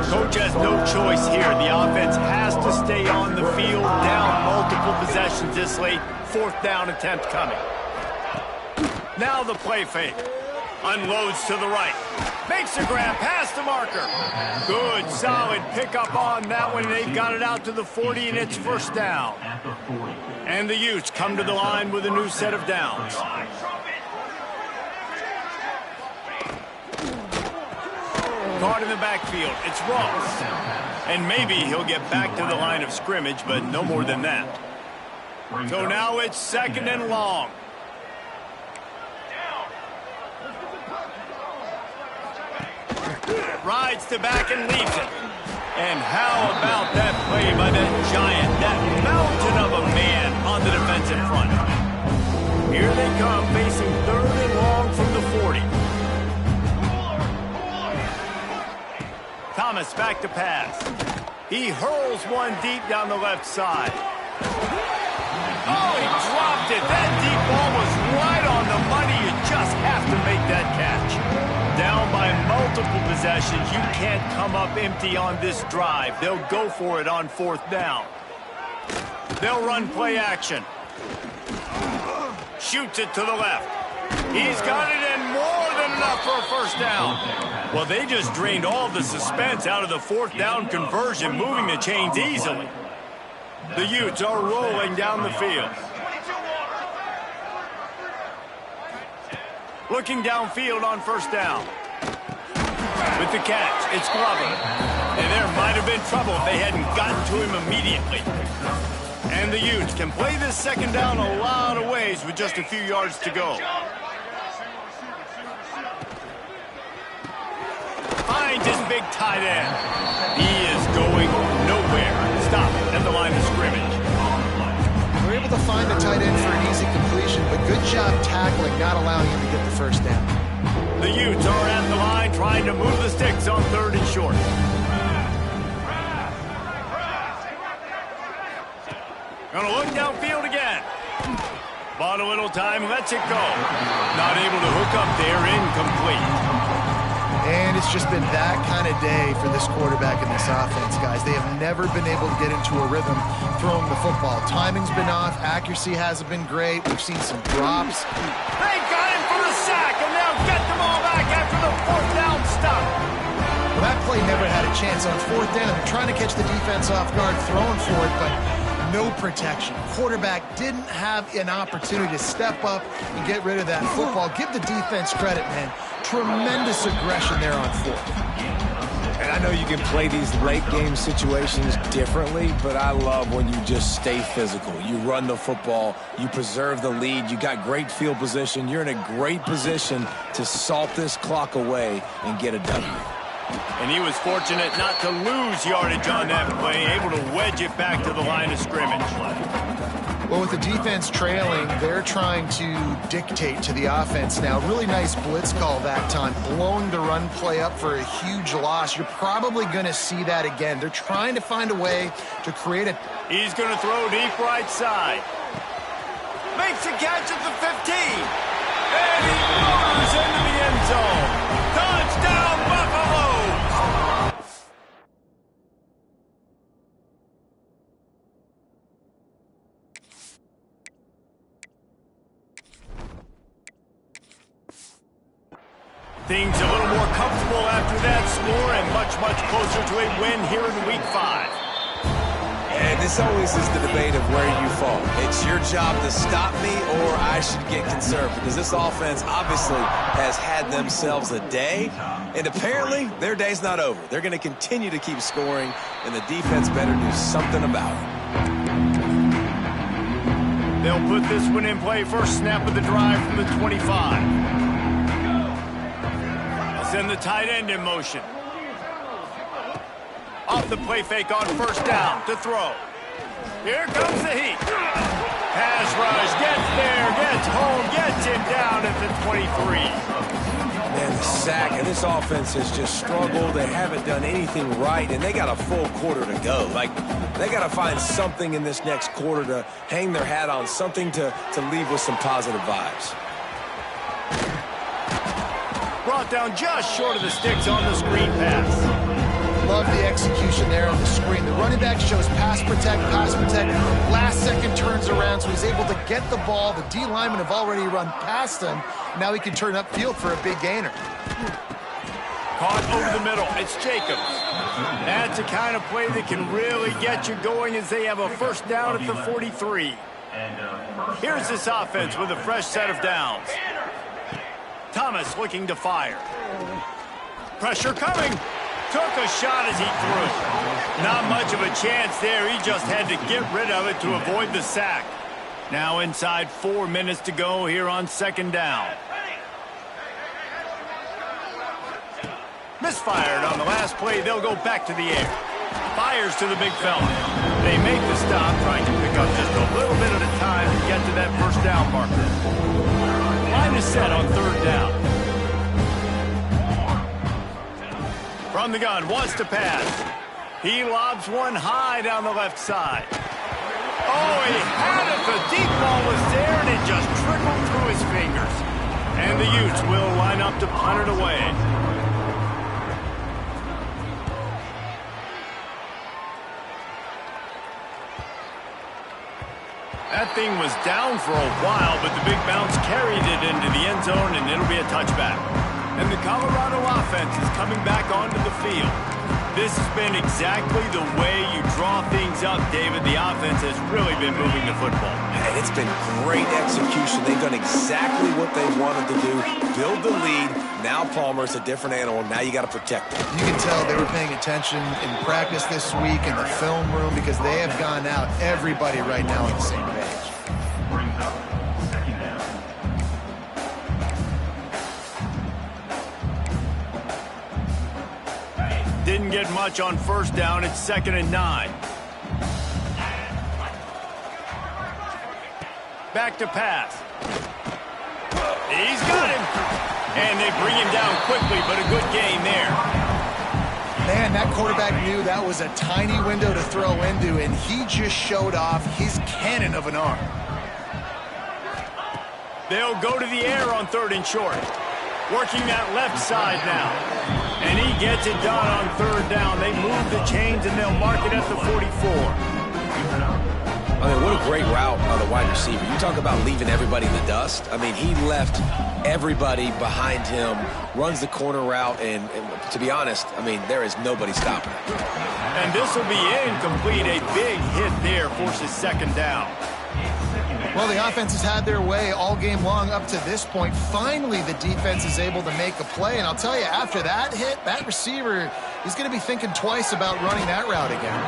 Coach has no choice here. The offense has to stay on the field, down multiple possessions this late. 4th down attempt coming. Now the play fake. Unloads to the right. Makes a grab past the marker. Good, solid pickup on that one. They've got it out to the 40, and it's 1st down. And the Utes come to the line with a new set of downs. Caught in the backfield. It's Ross. And maybe he'll get back to the line of scrimmage, but no more than that. So now it's 2nd and long. Rides to back and leaves it. And how about that play by that giant, that mountain of a man on the defensive front. Here they come, facing 3rd and long from the 40. Thomas back to pass. He hurls one deep down the left side. Oh, he dropped it. That deep ball was right on the money. You just have to make that catch. Down by multiple possessions, you can't come up empty on this drive. They'll go for it on 4th down. They'll run play action. Shoots it to the left. He's got it in, more than enough for a first down. Well, they just drained all the suspense out of the 4th down conversion, moving the chains easily. The Utes are rolling down the field. Looking downfield on 1st down. With the catch, it's Glover. And there might have been trouble if they hadn't gotten to him immediately. And the Utes can play this 2nd down a lot of ways with just a few yards to go. Finds his big tight end. He is going nowhere. Stop at the line of scrimmage. We're able to find the tight end for an easy completion, but good job tackling, not allowing him to get the first down. The Utes are at the line trying to move the sticks on 3rd and short. Gonna look downfield again. Bought a little time, lets it go. Not able to hook up there, incomplete. And it's just been that kind of day for this quarterback and this offense, guys. They have never been able to get into a rhythm throwing the football. Timing's been off. Accuracy hasn't been great. We've seen some drops. They got him for the sack, and they'll get the ball back after the 4th down stop. Well, that play never had a chance on 4th down. They're trying to catch the defense off guard, throwing for it, but no protection. Quarterback didn't have an opportunity to step up and get rid of that football. Give the defense credit, man. Tremendous aggression there on 4th. And I know you can play these late game situations differently, but I love when you just stay physical. You run the football, you preserve the lead, you got great field position, you're in a great position to salt this clock away and get a W. And he was fortunate not to lose yardage on that play, able to wedge it back to the line of scrimmage. Well, with the defense trailing, they're trying to dictate to the offense now. Really nice blitz call that time, blowing the run play up for a huge loss. You're probably going to see that again. They're trying to find a way to create a... He's going to throw deep right side. Makes a catch at the 15. And he motors into the end zone. Touchdown, Buffalo! Things a little more comfortable after that score and much, much closer to a win here in Week 5. And this always is the debate of where you fall. It's your job to stop me or I should get conserved, because this offense obviously has had themselves a day, and apparently their day's not over. They're going to continue to keep scoring, and the defense better do something about it. They'll put this one in play first snap of the drive from the 25. Send the tight end in motion. Off the play fake on 1st down to throw. Here comes the heat. Pass rush, gets there, gets home, gets him down at the 23. Man, the sack, and this offense has just struggled. They haven't done anything right, and they got a full quarter to go. Like, they got to find something in this next quarter to hang their hat on, something to leave with some positive vibes. Brought down just short of the sticks on the screen pass. Love the execution there on the screen. The running back shows pass protect. Last second turns around, so he's able to get the ball. The D linemen have already run past him. Now he can turn upfield for a big gainer. Caught over the middle. It's Jacobs. That's the kind of play that can really get you going as they have a first down at the 43. Here's this offense with a fresh set of downs. Thomas looking to fire. Pressure coming. Took a shot as he threw. Not much of a chance there. He just had to get rid of it to avoid the sack. Now inside 4 minutes to go here on 2nd down. Misfired on the last play. They'll go back to the air. Fires to the big fella. They make the stop, trying to pick up just a little bit at a time to get to that first down marker. Line is set on 3rd down. From the gun, wants to pass. He lobs one high down the left side. Oh, he had it. The deep ball was there, and it just trickled through his fingers. And the Utes will line up to punt it away. That thing was down for a while, but the big bounce carried it into the end zone, and it'll be a touchback. And the Colorado offense is coming back onto the field. This has been exactly the way you draw things up, David. The offense has really been moving the football. And it's been great execution. They've done exactly what they wanted to do. Build the lead. Now Palmer's a different animal. Now you got to protect him. You can tell they were paying attention in practice this week in the film room because they have gone out, everybody right now on the same page. Didn't get much on first down. It's 2nd and 9. Back to pass. He's got him. And they bring him down quickly, but a good gain there. Man, that quarterback knew that was a tiny window to throw into, and he just showed off his cannon of an arm. They'll go to the air on 3rd and short. Working that left side now. And he gets it done on 3rd down. They move the chains, and they'll mark it at the 44. I mean, what a great route by the wide receiver. You talk about leaving everybody in the dust. I mean, he left everybody behind him, runs the corner route, and to be honest, I mean, there is nobody stopping him. And this will be incomplete. A big hit there forces 2nd down. Well, the offense has had their way all game long up to this point. Finally, the defense is able to make a play. And I'll tell you, after that hit, that receiver is going to be thinking twice about running that route again.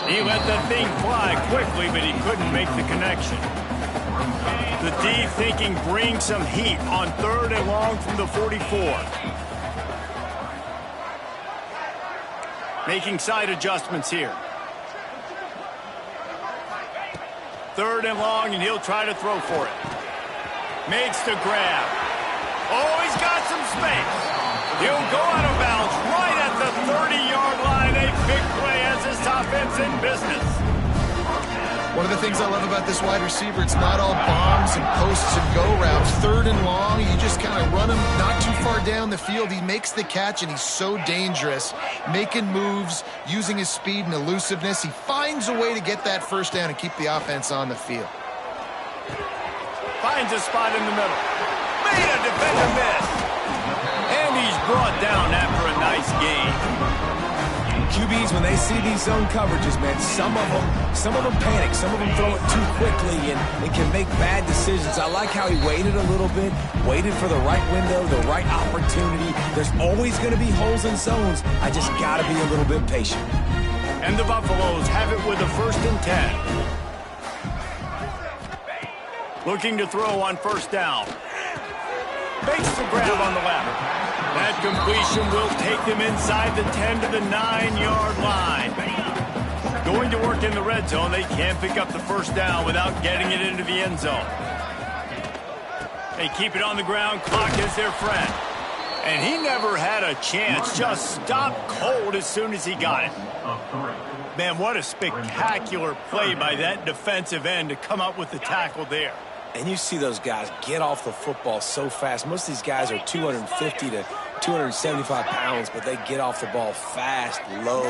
He let that thing fly quickly, but he couldn't make the connection. The D thinking bring some heat on 3rd and long from the 44. Making side adjustments here. 3rd and long, and he'll try to throw for it. Makes the grab. Oh, he's got some space. He'll go out of bounds right at the 30-yard line. A big play as this offense in business. One of the things I love about this wide receiver, it's not all bombs and posts and go routes. 3rd and long, you just kind of run him not too far down the field. He makes the catch, and he's so dangerous, making moves, using his speed and elusiveness. He finds a way to get that 1st down and keep the offense on the field. Finds a spot in the middle. Made a defender miss. And he's brought down after a nice gain. QBs, when they see these zone coverages, man, some of them panic. Some of them throw it too quickly and can make bad decisions. I like how he waited a little bit, waited for the right window, the right opportunity. There's always going to be holes in zones. I just got to be a little bit patient. And the Buffaloes have it with a 1st and 10. Looking to throw on 1st down. Makes the grab on the left. That completion will take them inside the 10 to the 9-yard line. Going to work in the red zone. They can't pick up the 1st down without getting it into the end zone. They keep it on the ground. Clock is their friend. And he never had a chance. Just stopped cold as soon as he got it. Man, what a spectacular play by that defensive end to come up with the tackle there. And you see those guys get off the football so fast. Most of these guys are 250 to 275 pounds, but they get off the ball fast, low.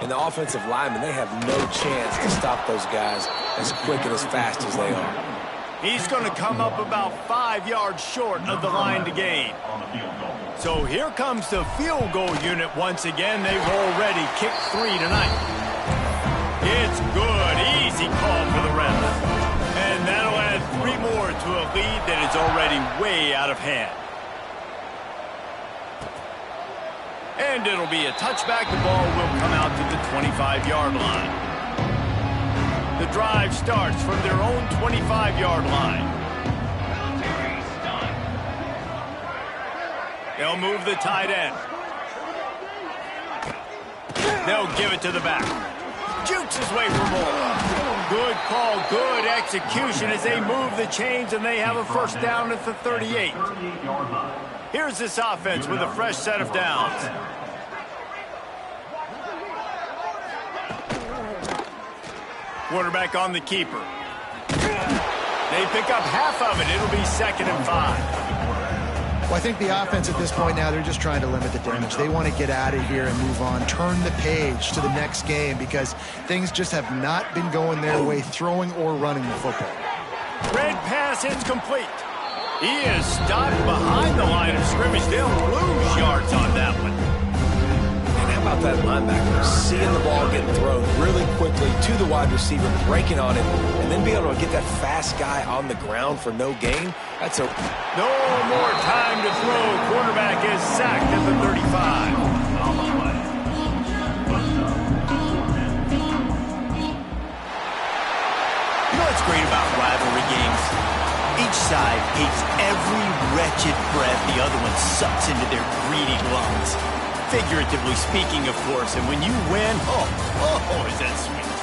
And the offensive linemen, they have no chance to stop those guys as quick and as fast as they are. He's going to come up about 5 yards short of the line to gain. So here comes the field goal unit once again. They've already kicked 3 tonight. It's good. Easy call for the refs. And that'll add 3 more to a lead that is already way out of hand. And it'll be a touchback. The ball will come out to the 25-yard line. The drive starts from their own 25-yard line. They'll move the tight end. They'll give it to the back. Jukes his way for more. Good call, good execution as they move the chains, and they have a 1st down at the 38. Here's this offense with a fresh set of downs. quarterback on the keeper. They pick up half of it. It'll be 2nd and 5. Well, I think the offense at this point now, they're just trying to limit the damage. They want to get out of here and move on, turn the page to the next game because things just have not been going their way, throwing or running the football. Red pass hits complete. He is stopped behind the line of scrimmage. They'll lose yards on that one. And how about that linebacker seeing the ball getting thrown really quickly to the wide receiver, breaking on it, and then be able to get that fast guy on the ground for no gain? That's a... No more time to throw. Quarterback is sacked at the 35. You know what's great about rivalry games? Each side hates every wretched breath the other one sucks into their greedy lungs. Figuratively speaking, of course, and when you win, oh, is that sweet.